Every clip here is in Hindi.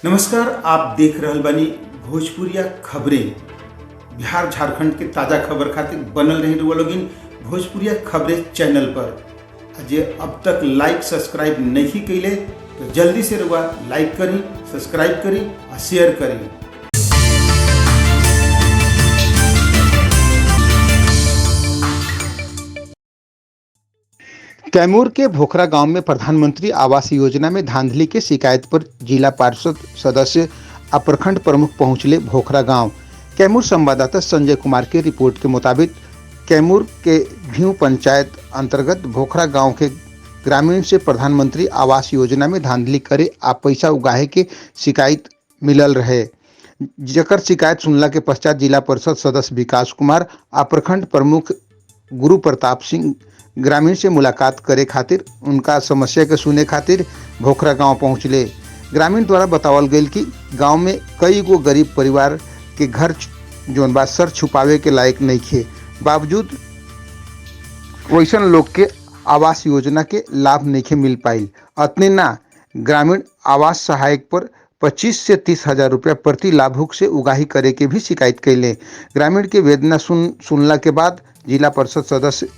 नमस्कार, आप देख रहल बानी भोजपुरिया खबरें। बिहार झारखंड के ताज़ा खबर खातिर बनल रही रुआ लोगिन भोजपुरिया खबरें चैनल पर। जे अब तक लाइक सब्सक्राइब नहीं कैले तो जल्दी से रुआ लाइक करी, सब्सक्राइब करी और शेयर करी। कैमूर के भोखरा गांव में प्रधानमंत्री आवास योजना में धांधली की शिकायत पर जिला पार्षद सदस्य और प्रखंड प्रमुख पहुंचले भोखरा गांव। कैमूर संवाददाता संजय कुमार की रिपोर्ट के मुताबिक कैमूर के भीव पंचायत अंतर्गत भोखरा गांव के ग्रामीण से प्रधानमंत्री आवास योजना में धांधली करे आ पैसा उगाहे के शिकायत मिलल रहे। जकर शिकायत सुनला के पश्चात जिला परिषद सदस्य विकास कुमार आ प्रखंड प्रमुख गुरु प्रताप सिंह ग्रामीण से मुलाकात करे खातिर उनका समस्या के सुने खातिर भोखरा गांव पहुंचले। ग्रामीण द्वारा बतावल गई कि गांव में कई गो गरीब परिवार के घर जौन बा सर छुपावे के लायक नहीं थे, बावजूद वैसन लोग के आवास योजना के लाभ नहीं मिल पाइल। अतने ना ग्रामीण आवास सहायक पर 25 से 30 हजार रुपया प्रति लाभुक से उगाही करे के भी शिकायत कैले। ग्रामीण के वेदना सुनला के बाद जिला परिषद सदस्य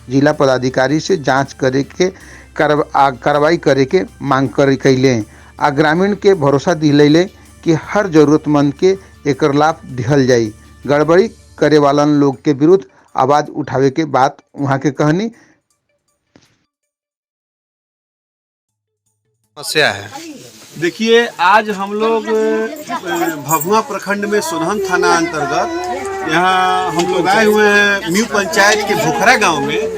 जिला पदाधिकारी से जांच करे के कार्रवाई करे के मांग कैले आ ग्रामीण के भरोसा दिलैले कि हर जरूरतमंद के एकर लाभ दिहल जाई। गड़बड़ी करे वालन लोग के विरुद्ध आवाज उठावे के बात वहां के कहनी। समस्या है। देखिए, आज हम लोग भभुआ प्रखंड में सोनहन थाना अंतर्गत यहाँ हम लोग आए हुए हैं न्यू पंचायत के भोखरा गांव में।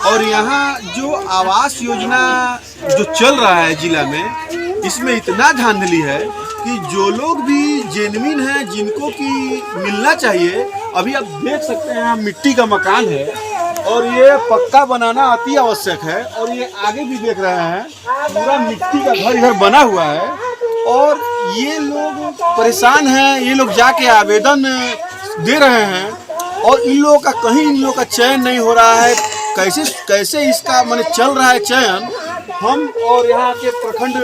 और यहाँ जो आवास योजना जो चल रहा है जिला में, इसमें इतना धांधली है कि जो लोग भी जेन्युइन हैं, जिनको कि मिलना चाहिए, अभी आप देख सकते हैं यहाँ मिट्टी का मकान है और ये पक्का बनाना अति आवश्यक है। और ये आगे भी देख रहे हैं पूरा मिट्टी का घर इधर बना हुआ है और ये लोग परेशान हैं। ये लोग जाके आवेदन दे रहे हैं और इन लोगों का कहीं इन लोगों का चयन नहीं हो रहा है। कैसे इसका माने चल रहा है चयन। हम और यहाँ के प्रखंड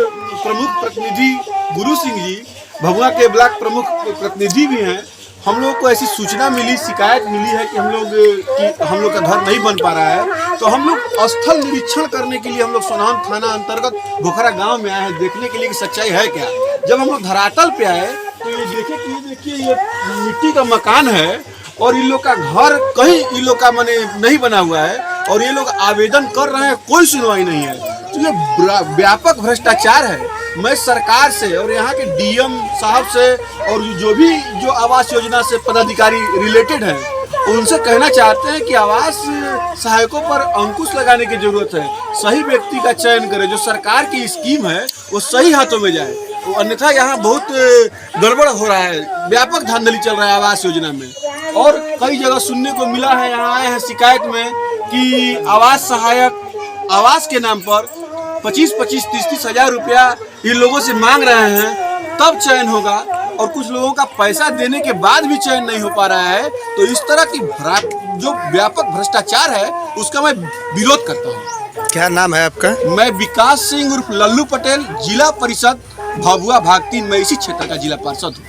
प्रमुख प्रतिनिधि गुरु सिंह जी, भभुआ के ब्लॉक प्रमुख प्रतिनिधि भी हैं। हम लोग को ऐसी सूचना मिली, शिकायत मिली है कि हम लोग का घर नहीं बन पा रहा है। तो हम लोग स्थल निरीक्षण करने के लिए हम लोग सोनहन थाना अंतर्गत भोखरा गांव में आए हैं, देखने के लिए कि सच्चाई है क्या। जब हम लोग धरातल पे आए तो ये देखिए ये मिट्टी का मकान है और इन लोग का घर कहीं इन लोग का माने नहीं बना हुआ है और ये लोग आवेदन कर रहे हैं, कोई सुनवाई नहीं है। तो ये व्यापक भ्रष्टाचार है। मैं सरकार से और यहाँ के डीएम साहब से और जो आवास योजना से पदाधिकारी रिलेटेड हैं, उनसे कहना चाहते हैं कि आवास सहायकों पर अंकुश लगाने की जरूरत है। सही व्यक्ति का चयन करें, जो सरकार की स्कीम है वो सही हाथों में जाए। तो अन्यथा यहाँ बहुत गड़बड़ हो रहा है, व्यापक धांधली चल रहा है आवास योजना में। और कई जगह सुनने को मिला है, यहाँ आए हैं शिकायत में कि आवास सहायक आवास के नाम पर 25-25, 30-30 हजार रुपया इन लोगों से मांग रहे हैं, तब चयन होगा। और कुछ लोगों का पैसा देने के बाद भी चयन नहीं हो पा रहा है। तो इस तरह की जो व्यापक भ्रष्टाचार है उसका मैं विरोध करता हूँ। क्या नाम है आपका? मैं विकास सिंह उर्फ लल्लू पटेल, जिला परिषद भभुआ भाग 3 मैं इसी क्षेत्र का जिला पार्षद हूँ।